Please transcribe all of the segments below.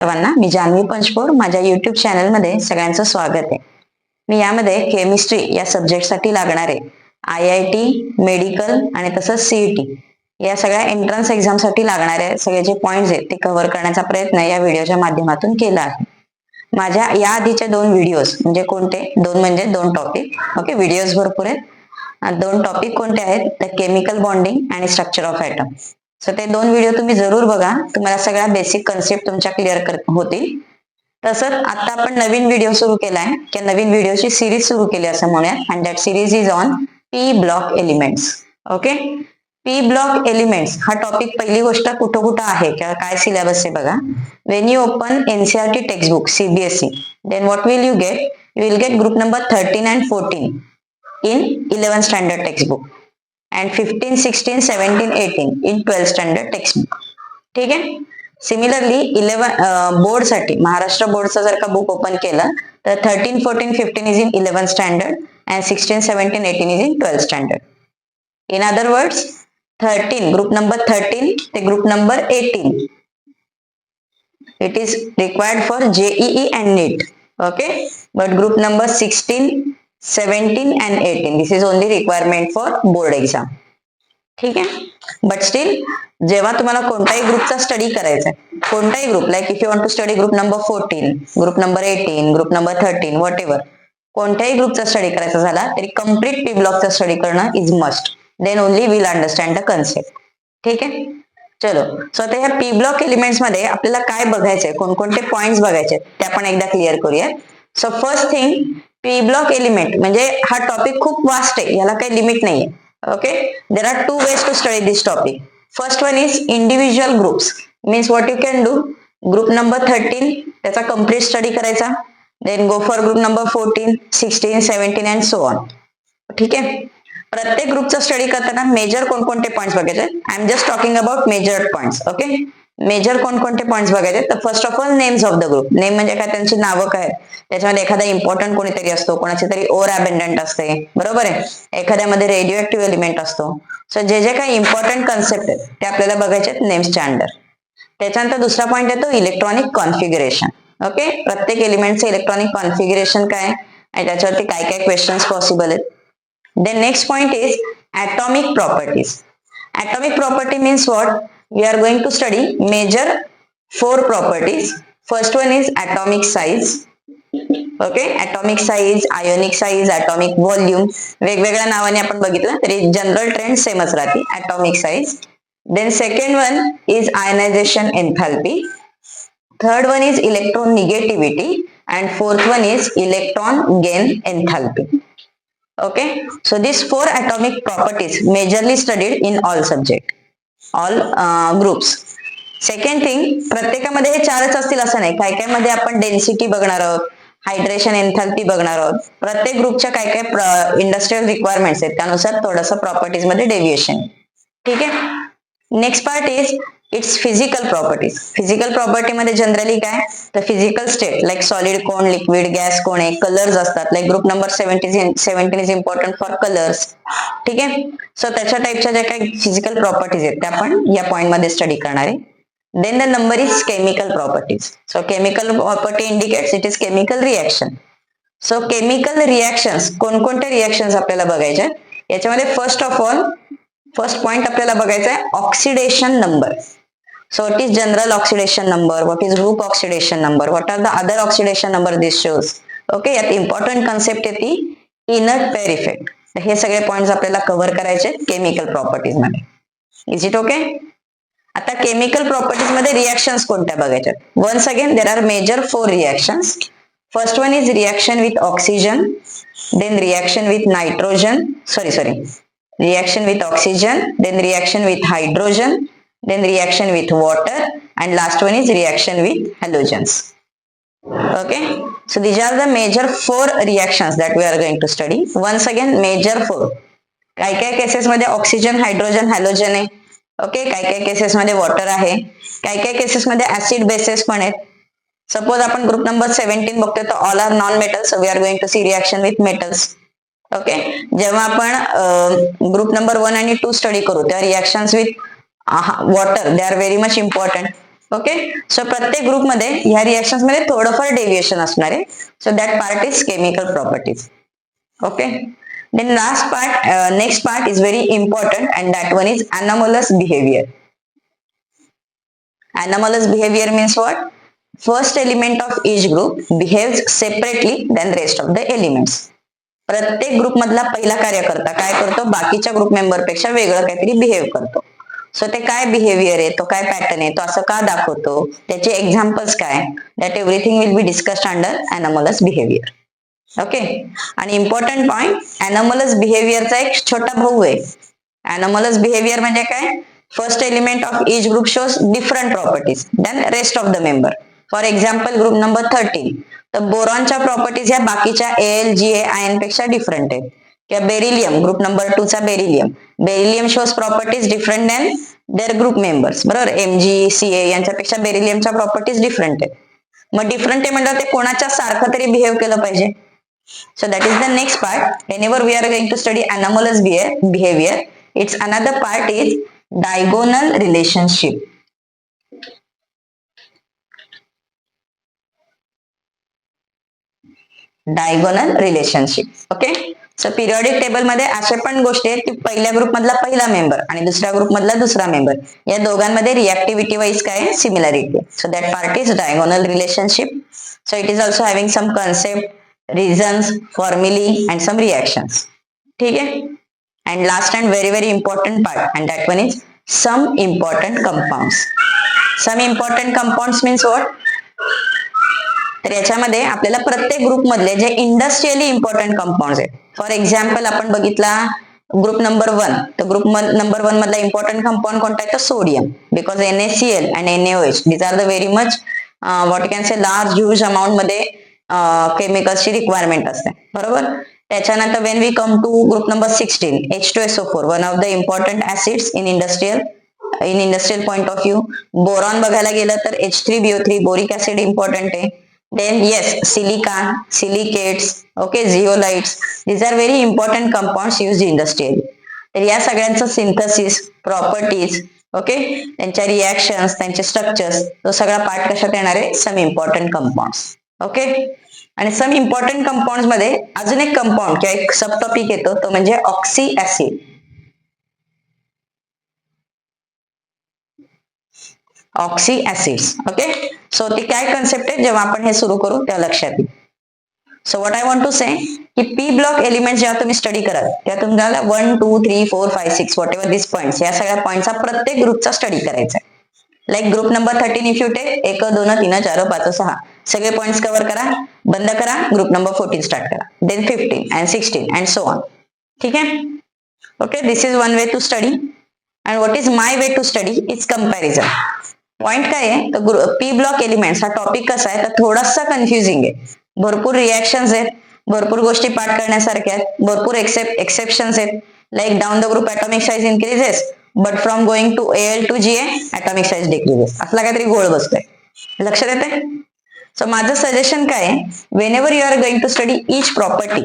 सर्वांना मी जान्हवी पंचपोर माझ्या युट्यूब चॅनलमध्ये सगळ्यांचं स्वागत आहे. मी यामध्ये केमिस्ट्री या सब्जेक्टसाठी लागणारे IIT, मेडिकल आणि तसंच CET या सगळ्या एंट्रन्स एक्झामसाठी लागणारे सगळे जे पॉइंट्स आहेत ते कव्हर करण्याचा प्रयत्न या व्हिडिओच्या माध्यमातून केला आहे. माझ्या या आधीचे 2 व्हिडिओज म्हणजे कोणते 2 म्हणजे 2 टॉपिक, ओके, व्हिडिओज भरपूर आहेत. 2 टॉपिक कोणते आहेत तर केमिकल बॉन्डिंग आणि स्ट्रक्चर ऑफ ॲटम. सो ते 2 व्हिडिओ तुम्ही जरूर बघा, तुम्हाला सगळ्या बेसिक कन्सेप्ट तुमच्या क्लिअर होतील. तसंच आता आपण नवीन व्हिडिओ सुरू केलाय की नवीन व्हिडिओची सिरीज सुरू केली असं म्हणूयात, and that series is on P block elements. Okay, P block elements हा टॉपिक पहिली गोष्ट कुठं कुठं आहे किंवा काय सिलेबस आहे बघा. When you open NCERT textbook CBSE, then what will you get? You will get group number 13 and 14 in 11th standard textbook and 15, 16, 17, 18 in 12th standard textbook. ठीक आहे. सिमिलरली 11 बोर्ड साठी महाराष्ट्र बोर्डचं जर का बुक ओपन केलं तर 13, 14, 15 is in 11th standard and 16, 17, 18 is in 12th standard. In other words, 13 group number 13 ते group number 18 it is required for JEE and NEET. Okay, but group number 16, 17 and 18 this is only requirement for board exam. ठीक आहे. But still जेव्हा तुम्हाला कोणताही ग्रुपचा study करायचा आहे, कोणताही group, like if you want to study group number 14, group number 18, group number 13, whatever, कोणत्याही ग्रुपचा स्टडी करायचा झाला तरी कम्प्लीट पी ब्लॉकचा स्टडी करणं is must. Then only will understand the concept. ठीक आहे. चलो, सो आता ह्या पी ब्लॉक एलिमेंट्स मध्ये आपल्याला काय बघायचंय, कोणकोणते पॉइंट्स बघायचे ते आपण एकदा क्लिअर करूया. So first thing, P block element म्हणजे हा टॉपिक खूप वास्ट आहे, याला काही लिमिट नाहीये. Okay, there are 2 ways to study this topic. First one is individual groups. Means what you can do, group number 13 त्याचा complete study करायचा, then go for group number 14, 16, 17 and so on. ठीक आहे. प्रत्येक ग्रुपचा study करताना major कोणकोणते points बघायचे, I am just talking about major points. Okay, major कोणकोणते पॉइंट्स बघायचे तर first of all names of the group. Name म्हणजे काय, त्यांची नावं काय, त्याच्यामध्ये एखादा इम्पॉर्टंट कोणीतरी असतो, कोणाची तरी ओर अबेंडंट असते, बरोबर आहे, एखाद्यामध्ये रेडिओ ऍक्टिव्ह एलिमेंट असतो. सो जे जे काही इम्पॉर्टंट कन्सेप्ट आहेत ते आपल्याला बघायचे नेम्सच्या अंडर. त्याच्यानंतर दुसरा पॉइंट येतो इलेक्ट्रॉनिक कॉन्फिगरेशन. ओके, प्रत्येक एलिमेंटचं इलेक्ट्रॉनिक कॉन्फिगरेशन काय आणि त्याच्यावरती काय काय क्वेश्चन्स पॉसिबल आहेत. Then next point is atomic properties. Atomic property means what? We are going to study major 4 properties. First one is atomic size. Okay, atomic size, ionic size, atomic volume. वेगवेगळ्या नावाने आपण बघितलं तरी general trend सेमच राहते, atomic size. Then second one is ionization enthalpy. Third one is electronegativity and fourth one is electron gain enthalpy. Okay, so these 4 atomic properties majorly studied in all subject, all groups. Second thing, प्रत्येकामध्ये हे 4च असतील असं नाही, काय काय मध्ये आपण density बघणार आहोत, हायड्रेशन एन्थॅल्पी बघणार आहोत. प्रत्येक ग्रुपच्या काय काय इंडस्ट्रियल रिक्वायरमेंट्स आहेत त्यानुसार थोडंसं प्रॉपर्टीज मध्ये डेव्हिएशन. ठीक आहे. Next part is it's physical properties. Physical property मध्ये जनरली काय तर फिजिकल स्टेट लाईक सॉलिड कोण, लिक्विड, गॅस कोण आहे, कलर्स असतात, like group number 17 is important for colours. ठीक आहे. सो त्याच्या टाईपच्या ज्या काही फिजिकल प्रॉपर्टीज आहेत त्या आपण या पॉइंट मध्ये स्टडी करणार आहे. Then the number is chemical properties. So chemical property indicates it is chemical reaction. So chemical reactions, कोणकोणत्या रिएक्शन्स आपल्याला बघायच्या याच्यामध्ये फर्स्ट पॉइंट आपल्याला बघायचा आहे oxidation number. So what is general oxidation number? What is group oxidation number? What are the other oxidation number this shows? Okay, यात important concept येते inert pair effect. हे सगळे पॉइंट्स आपल्याला कव्हर करायचे chemical properties मध्ये. Is it okay? आता chemical properties मध्ये reactions कोणत्या बघायच्या? Once again there are major 4 reactions. First one is reaction with oxygen, then reaction with nitrogen, reaction with oxygen, then reaction with hydrogen, then reaction with water, and last one is reaction with halogens. Okay, so these are the major 4 reactions that we are going to study. Once again, major 4. काय काय cases मध्ये oxygen, hydrogen, halogen आहे. Okay, काय काय cases मध्ये water आहे, काय काय केसेस मध्ये ऍसिड बेसेस पण आहेत. सपोज आपण ग्रुप नंबर 17 बघतोय तर all are non metals, so we are going to see reaction with metals. Okay, जेव्हा आपण ग्रुप नंबर 1 आणि 2 स्टडी करू तेव्हा reactions with water they are very much important. Okay, so प्रत्येक ग्रुपमध्ये ह्या रिएक्शन्स मध्ये थोडंफार डेव्हिएशन असणार आहे. So that part is chemical properties. Okay, then last part, next part is very important and that one is anomalous behavior. Anomalous behavior means what? First element of each group behaves separately than rest of the elements. प्रत्येक group मधला पहिला कार्यकर्ता काय करतो, बाकीच्या group member पेक्षा वेगळं काहीतरी बिहेव करतो. सो ते काय बिहेवियर आहे, तो काय पॅटर्न आहे, तो असं का दाखवतो, त्याचे एक्झाम्पल्स काय, that everything will be discussed under anomalous behavior. Okay, आणि इम्पॉर्टंट पॉइंट, anomalous behaviorचा एक छोटा भाऊ आहे. Anomalous behavior म्हणजे काय, first element of each group shows different properties than rest of the member. For example group number 13, तर बोरॉनच्या properties ह्या बाकीच्या AlGa आयन पेक्षा डिफरंट आहेत. किंवा बेरिलियम, ग्रुप नंबर 2 चा beryllium shows properties different than their group members. बरोबर, MgCa यांच्यापेक्षा बेरिलियमच्या प्रॉपर्टीज डिफरंट आहेत. मग डिफरंट आहे म्हणजे ते कोणाच्या सारखं तरी बिहेव केलं पाहिजे. So that is the next part. Whenever we are going to study anomalous behavior, its another part is diagonal relationship. Diagonal relationship. Okay. So periodic table मध्ये अशा पण गोष्टी आहेत की पहिल्या ग्रुप मधला पहिला मेंबर आणि दुसऱ्या ग्रुप मधला दुसरा मेंबर या दोघांमध्ये रिएक्टिव्हिटी वाईज काय आहे, similarity. So that part is diagonal relationship. So it is also having some concept, reasons, formulae and some reactions. ठीक है, and last and very very important part, and that one is some important compounds. Some important compounds means what? तर याच्यामध्ये आपल्याला प्रत्येक group मधले जे industrially important compound आहेत, for example आपण बघितला ग्रुप नंबर 1, तर ग्रुप नंबर 1 मधला इम्पॉर्टंट कंपाऊंड कोणता आहे, तर sodium. Because NaCl and NaOH these are the very much what you can say large huge amount मध्ये केमिकल्सची रिक्वायरमेंट असते. बरोबर, त्याच्यानंतर when we come to group number 16, H2SO4, one of the important acids in industrial point of view. Boron बघायला गेलं तर H3BO3 boric acid important आहे. Then yes, silicon, silicates, okay, zeolites, these are very important compounds used industrially. तर या सगळ्यांचं synthesis, properties, okay, त्यांच्या reactions, त्यांचे structures, तो सगळा पार्ट कशात येणार आहे, सम इम्पॉर्टंट कंपाऊंड्स. ओके, आणि सम इम्पॉर्टंट कंपाऊंड मध्ये अजून एक कंपाऊंड किंवा एक सब टॉपिक येतो, तो म्हणजे oxy acid. Oxy acids. Okay, so ती काय कन्सेप्ट आहे, जेव्हा आपण हे सुरू करू तेव्हा लक्षात येईल. So what I want to say की पी ब्लॉक एलिमेंट जेव्हा तुम्ही स्टडी कराल तेव्हा तुम्हाला 1, 2, 3, 4, 5, 6 व्हॉट एव्हर दिस पॉइंट्स, या सगळ्या पॉइंटचा प्रत्येक ग्रुपचा स्टडी करायचा आहे. Like group number 13 if you take 1, 2, 3, 4, 5, 6 सगळे पॉइंट्स कव्हर करा, बंद करा, ग्रुप नंबर 14 स्टार्ट करा, then 15 and 16 and so on. ठीक आहे, okay, this is one way to study. And what is my way to study is comparison. Point काय आहे, तर पी ब्लॉक एलिमेंट्स हा टॉपिक कसा आहे, तर थोडासा कन्फ्युजिंग आहे. भरपूर रिएक्शन्स आहेत, भरपूर गोष्टी पाठ करण्यासारख्या आहेत, भरपूर एक्सेप्शन्स आहेत. Like down the group atomic size increases but from going to Al to Ga atomic size decreases. असला काहीतरी गोळ बसतोय, लक्षात येते. सो माझं सजेशन काय आहे, whenever you are going to study each property,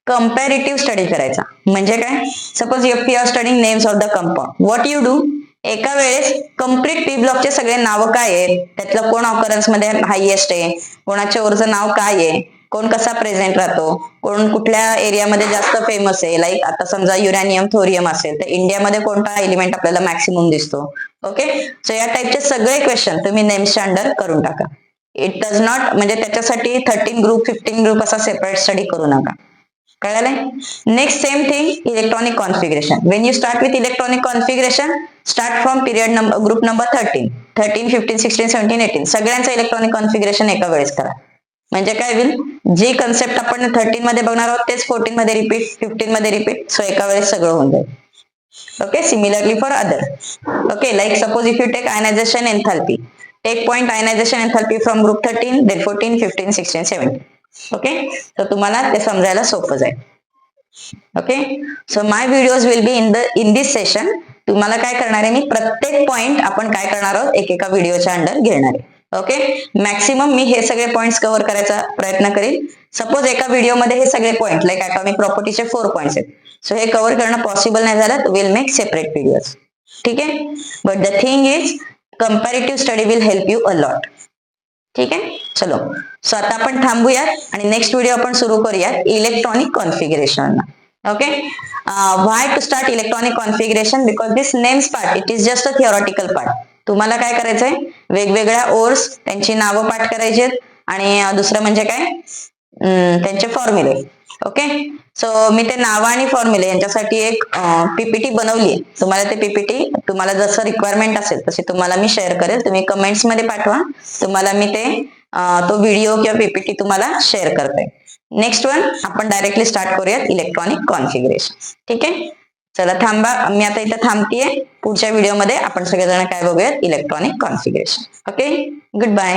comparative study करायचा. म्हणजे काय, suppose you are studying names of the compound, what you do, एका वेळेस कम्प्लीट पी ब्लॉकचे सगळे नावं काय आहेत, त्यातलं कोण ऑकरन्स मध्ये हायएस्ट आहे, कोणाच्या ओरचं नाव काय आहे, कोण कसा प्रेझेंट राहतो, कोण कुठल्या एरियामध्ये जास्त फेमस आहे. लाईक आता समजा युरॅनियम, थोरियम असेल तर इंडियामध्ये कोणता एलिमेंट आपल्याला मॅक्सिमम दिसतो. ओके, सो या टाइपचे सगळे क्वेश्चन तुम्ही नेम्सच्या अंडर करून टाका. इट डज नॉट, म्हणजे त्याच्यासाठी 13 ग्रुप 15 ग्रुप असा सेपरेट स्टडी करू नका. कळालंय. Next same thing, electronic configuration. When you start with electronic configuration, start from period number group number 13, 15, 16, 17, 18 सगळ्यांचं इलेक्ट्रॉनिक कॉन्फिगरेशन एका वेळेस करा. म्हणजे काय होईल, जी कन्सेप्ट आपण 13 मध्ये बघणार आहोत तेच 14 मध्ये रिपीट, 15 मध्ये रिपीट, सो एका वेळेस सगळं होऊन जाईल. Okay, similarly for other. Okay, like suppose if you take ionization enthalpy, take point ionization enthalpy from group 13, then 14, 15, 16, 17. Okay, तर तुम्हाला ते समजायला सोपं जाईल. Okay, so my videos will be in this session. तुम्हाला काय करणार आहे, मी प्रत्येक पॉइंट आपण काय करणार आहोत, एकेका व्हिडिओच्या अंडर घेणार आहे. ओके, मॅक्सिमम मी हे सगळे पॉइंट्स कव्हर करायचा प्रयत्न करेन. सपोज एका व्हिडिओमध्ये हे सगळे पॉइंट लाईक ॲटॉमिक प्रॉपर्टीचे 4 पॉइंट्स आहेत, सो हे कव्हर करणं पॉसिबल नाही झालं तर विल मेक सेपरेट व्हिडिओज. ठीक आहे, but the thing is comparative study will help you a lot. ठीक आहे, चलो. सो आता आपण थांबूयात आणि नेक्स्ट व्हिडिओ आपण सुरू करूयात electronic configuration. Okay, why to start electronic configuration? Because this names part it is just a theoretical part. तुम्हाला काय करायचंय, वेगवेगळ्या ओर्स त्यांची नावं पाठ करायची आहेत आणि दुसरं म्हणजे काय, त्यांचे फॉर्म्युले. ओके, सो मी ते नावं आणि फॉर्म्युले यांच्यासाठी एक पीपीटी बनवली. तुम्हाला ते पीपीटी तुम्हाला जसं रिक्वायरमेंट असेल तशी तुम्हाला मी शेअर करेल. तुम्ही कमेंट्स मध्ये पाठवा, तुम्हाला मी ते तो व्हिडिओ किंवा पीपीटी तुम्हाला शेअर करते. नेक्स्ट वन आपण डायरेक्टली स्टार्ट करूयात इलेक्ट्रॉनिक कॉन्फिगरेशन. ठीक आहे, चला थांबा, मी आता इथे थांबतीये. पुढच्या व्हिडिओमध्ये आपण सगळेजण काय बघूयात, electronic configuration. Okay, good bye.